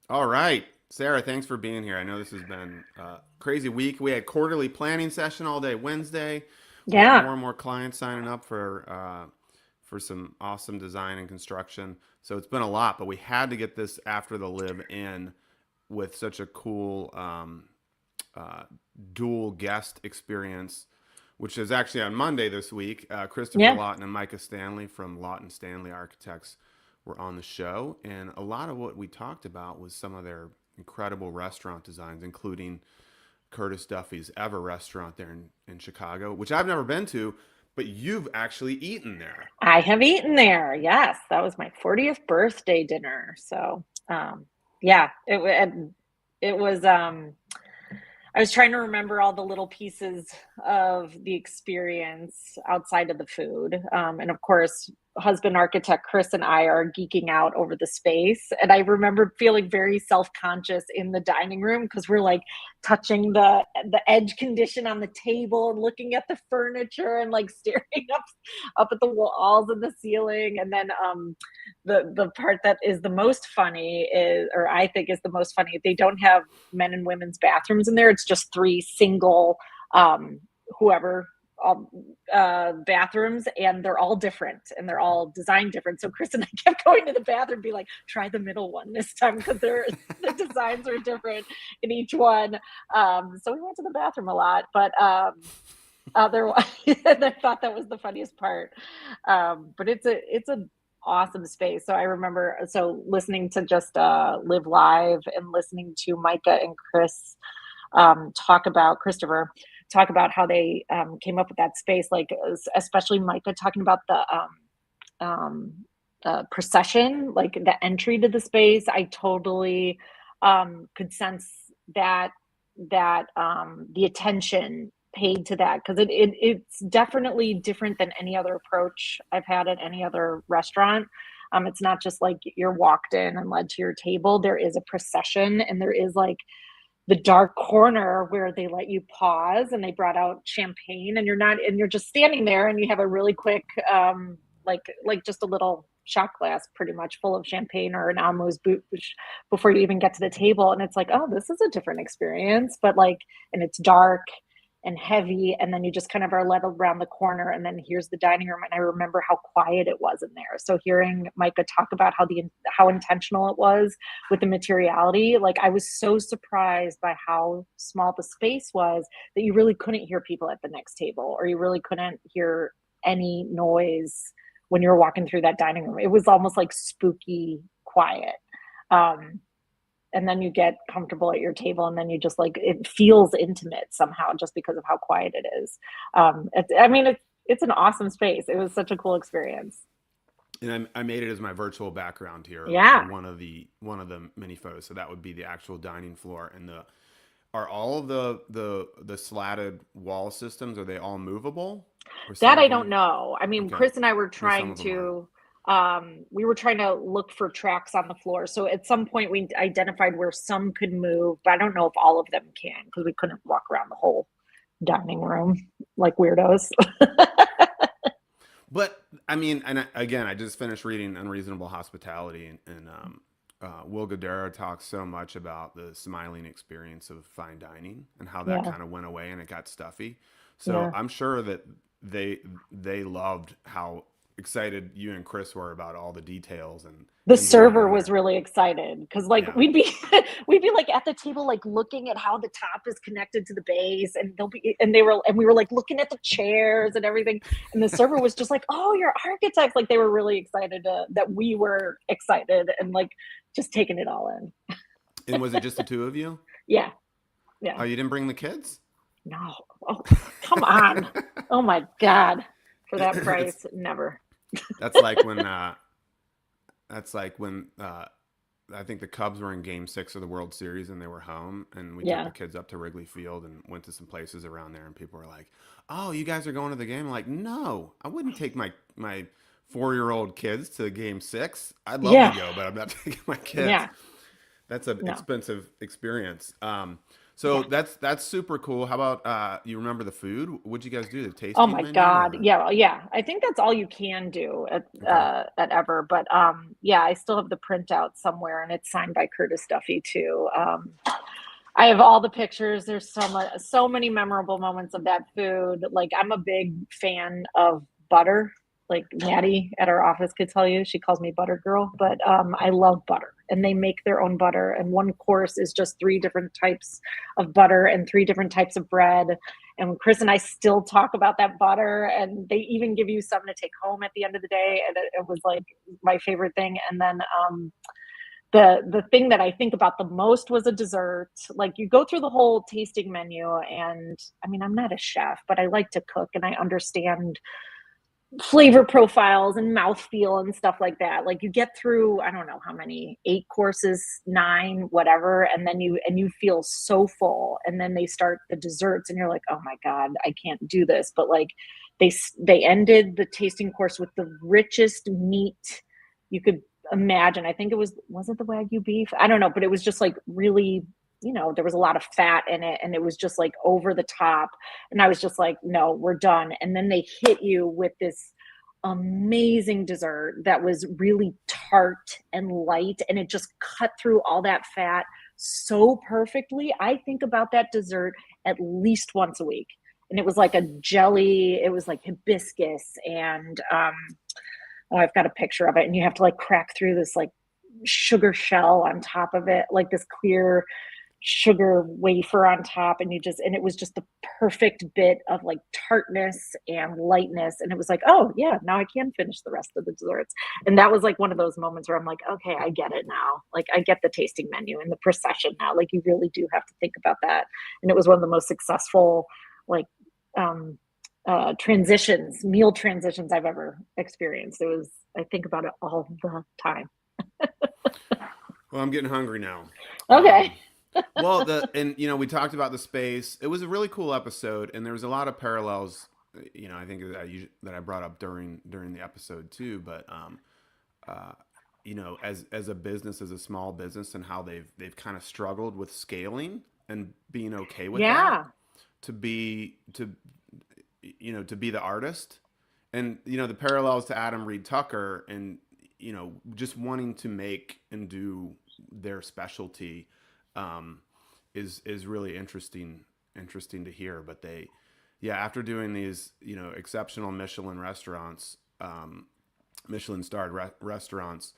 All right. Sara, thanks for being here. I know this has been a crazy week. We had quarterly planning session all day Wednesday. We got Yeah. more and more clients signing up for some awesome design and construction. So it's been a lot, but we had to get this after the live in with such a cool uh, dual guest experience, which is actually on Monday this week. Christopher Yeah. Lawton and Micah Stanley from Lawton Stanley Architects were on the show, and a lot of what we talked about was some of their incredible restaurant designs, including Curtis Duffy's Ever restaurant there in Chicago, which I've never been to, but you've actually eaten there. I have eaten there. Yes. That was my 40th birthday dinner. So, yeah, it was I was trying to remember all the little pieces of the experience outside of the food. And of course, husband architect Chris and I are geeking out over the space. And I remember feeling very self-conscious in the dining room because we're like touching the edge condition on the table and looking at the furniture and like staring up at the walls and the ceiling. And then the part that is the most funny is, or I think is the most funny, they don't have men and women's bathrooms in there. It's just three single, whoever, um, bathrooms, and they're all different and they're all designed different. So Chris and I kept going to the bathroom, be like, try the middle one this time because they're the designs are different in each one. So we went to the bathroom a lot, but otherwise, I thought that was the funniest part. But it's a awesome space. So I remember listening to just Live Live and listening to Micah and Chris Christopher talk about how they came up with that space, like especially Micah talking about um, procession, like the entry to the space. I totally could sense that the attention paid to that because it's definitely different than any other approach I've had at any other restaurant. It's not just like you're walked in and led to your table. There is a procession, and there is like the dark corner where they let you pause, and they brought out champagne, and you're just standing there, and you have a really quick like just a little shot glass pretty much full of champagne or an amuse bouche before you even get to the table. And it's like, oh, this is a different experience, but like, and it's dark and heavy, and then you just kind of are led around the corner, and then here's the dining room. And I remember how quiet it was in there. So hearing Micah talk about how intentional it was with the materiality, like I was so surprised by how small the space was that you really couldn't hear people at the next table, or you really couldn't hear any noise when you were walking through that dining room. It was almost like spooky quiet. Um, and then you get comfortable at your table, and then you just like, it feels intimate somehow just because of how quiet it is. I mean, it's an awesome space. It was such a cool experience. And I made it as my virtual background here Yeah. on one of the mini photos. So that would be the actual dining floor. And the are all of the slatted wall systems, are they all movable, or some That of I don't them? know. I mean, Okay, Chris and I were so some trying of them aren't. to, we were trying to look for tracks on the floor. So at some point we identified where some could move, but I don't know if all of them can because we couldn't walk around the whole dining room like weirdos. But I mean, and again, I just finished reading Unreasonable Hospitality, and Will Guidara talks so much about the smiling experience of fine dining and how that Yeah. kind of went away and it got stuffy. So Yeah. I'm sure that they they loved how excited you and Chris were about all the details The and getting server in was there. really excited because like Yeah. we'd be like at the table like looking at how the top is connected to the base, and we were like looking at the chairs and everything, and the server was just like, oh, you're architects, like they were really excited that we were excited and like just taking it all in. And was it just the two of you? Yeah. Yeah. Oh, you didn't bring the kids? No. Oh, come on. Oh my god, for that it's price, never. that's like when I think the Cubs were in Game Six of the World Series and they were home, and we took the Yeah. kids up to Wrigley Field and went to some places around there, and people were like, "Oh, you guys are going to the game?" I'm like, no, I wouldn't take my 4 year old kids to Game Six. I'd love to Yeah. go, but I'm not taking my kids. Yeah. That's an No. expensive experience. So that's super cool. How about you remember the food? What'd you guys do? The Oh tasting my menu God. or Yeah, yeah. I think that's all you can do okay. at Ever. But yeah, I still have the printout somewhere and it's signed by Curtis Duffy too. I have all the pictures. There's so many memorable moments of that food. Like I'm a big fan of butter. Like Maddie at our office could tell you, she calls me Butter Girl, but I love butter. And they make their own butter. And one course is just 3 different types of butter and 3 different types of bread. And Chris and I still talk about that butter. And they even give you some to take home at the end of the day. And it was like my favorite thing. And then the thing that I think about the most was a dessert. Like you go through the whole tasting menu, and I mean, I'm not a chef, but I like to cook and I understand flavor profiles and mouthfeel and stuff like that. Like you get through, I don't know how many, 8 courses, 9, whatever, and then you feel so full, and then they start the desserts, and you're like, oh my God, I can't do this. But like they ended the tasting course with the richest meat you could imagine. I think was it the Wagyu beef? I don't know, but it was just like really, there was a lot of fat in it, and it was just like over the top. And I was just like, no, we're done. And then they hit you with this amazing dessert that was really tart and light, and it just cut through all that fat so perfectly. I think about that dessert at least once a week. And it was like a jelly, it was like hibiscus and oh, I've got a picture of it, and you have to like crack through this like sugar shell on top of it, like this clear sugar wafer on top, and it was just the perfect bit of like tartness and lightness, and it was like, oh yeah, now I can finish the rest of the desserts. And that was like one of those moments where I'm like, okay, I get it now. Like I get the tasting menu and the procession now. Like you really do have to think about that. And it was one of the most successful like meal transitions I've ever experienced. I think about it all the time. Well, I'm getting hungry now. Okay. Well, we talked about the space. It was a really cool episode, and there was a lot of parallels. I think that I brought up during the episode too. But as a business, as a small business, and how they've kind of struggled with scaling and being okay with that, Yeah. to be the artist, and the parallels to Adam Reed Tucker, and just wanting to make and do their specialty is really interesting to hear. But after doing these exceptional Michelin restaurants, Michelin starred restaurants,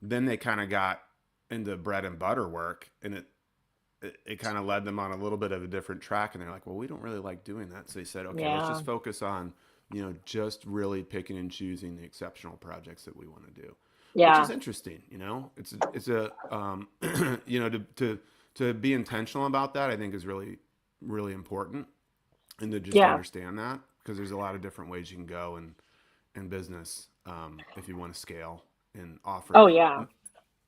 then they kind of got into bread and butter work, and it kind of led them on a little bit of a different track. And they're like, well, we don't really like doing that. So they said, okay, let's Yeah. just focus on, just really picking and choosing the exceptional projects that we want to do, which Yeah. is interesting. It's a, to be intentional about that, I think is really, really important. And to just Yeah. understand that, because there's a lot of different ways you can go in business, if you want to scale and offer. Oh yeah.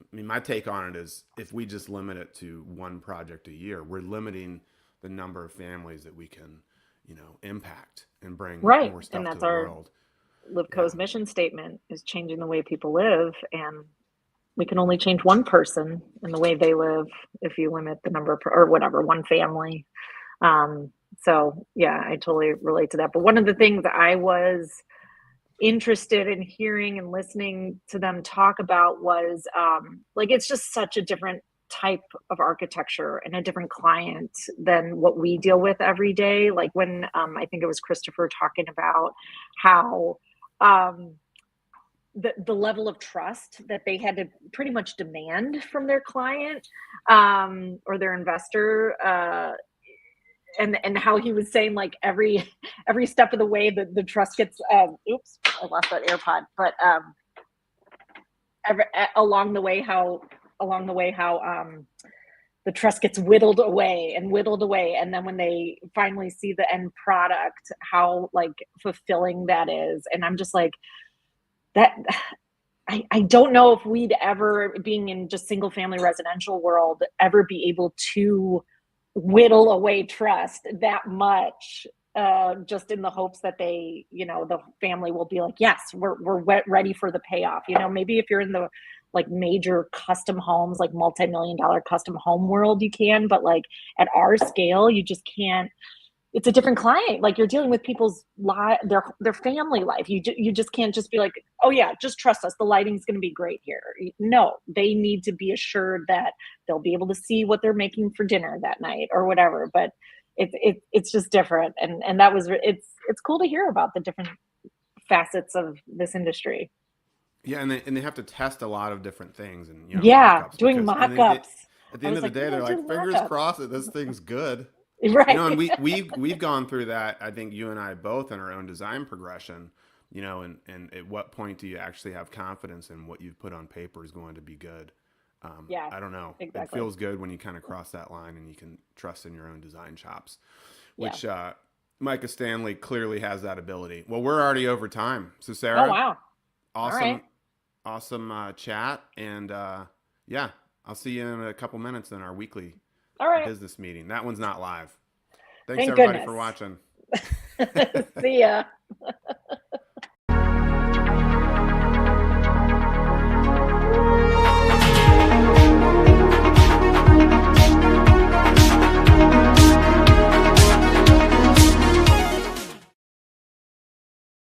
I mean, my take on it is if we just limit it to one project a year, we're limiting the number of families that we can, impact and bring Right. more And stuff to that's the our world. Yeah. LivCo's mission statement, is changing the way people live. And we can only change one person in the way they live if you limit the number of, or whatever, one family. So yeah, I totally relate to that. But one of the things I was interested in hearing and listening to them talk about was like it's just such a different type of architecture and a different client than what we deal with every day. Like when I think it was Christopher talking about how the level of trust that they had to pretty much demand from their client or their investor, and how he was saying like every step of the way the trust gets oops, I lost that AirPod, but along the way how the trust gets whittled away, and then when they finally see the end product, how like fulfilling that is. And I'm just like, that I don't know if we'd ever, being in just single family residential world, ever be able to whittle away trust that much, just in the hopes that the family will be like, yes, we're ready for the payoff. Maybe if you're in the like major custom homes, like multi-million dollar custom home world, you can, but like at our scale, you just can't. It's a different client. Like you're dealing with people's their family life. You just can't just be like, oh yeah, just trust us. The lighting's going to be great here. No, they need to be assured that they'll be able to see what they're making for dinner that night or whatever. But it's just different, and that was it's cool to hear about the different facets of this industry. Yeah, and they have to test a lot of different things and Yeah, mock-ups doing because mock-ups. at the I end was of the like, we day they're don't do like fingers mock-ups. crossed that this thing's good. And Right. we've gone through that. I think you and I both in our own design progression. And at what point do you actually have confidence in what you've put on paper is going to be good? Yeah, I don't know. It exactly. feels good when you kind of cross that line and you can trust in your own design chops, Yeah. which Micah Stanley clearly has that ability. Well, we're already over time. So, Oh, Sara, wow. All right. awesome, awesome chat. And yeah, I'll see you in a couple minutes in our weekly All right. business meeting. That one's not live. Thanks, Thank everybody, goodness. for watching. See ya.